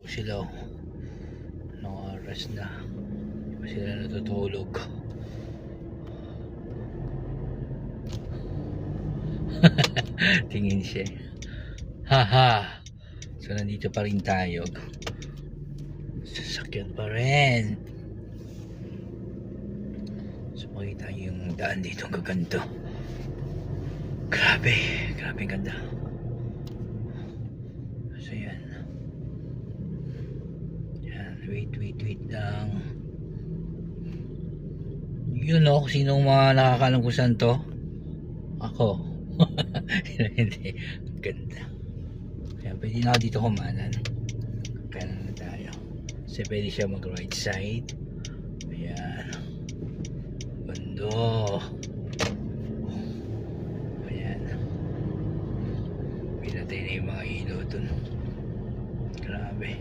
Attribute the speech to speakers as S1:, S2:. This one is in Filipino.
S1: Sila oh. Anong oras na? Di ba sila natutulog? Tingin siya. Haha. So nandito pa rin tayo. Sasakyan pa rin. So makita yung daan dito ang gaganto. Grabe. Grabe ganda. So yan. Wait lang. Yun o, sinong mga nakakalam kung saan to? Ako. Hindi, ganda. Kaya pwede na ako dito kumanan. Kanan na tayo. Kasi pwede siya mag right side. Ayan. Bando. Ayan. Pinatay na yung mga ilaw dun. Grabe.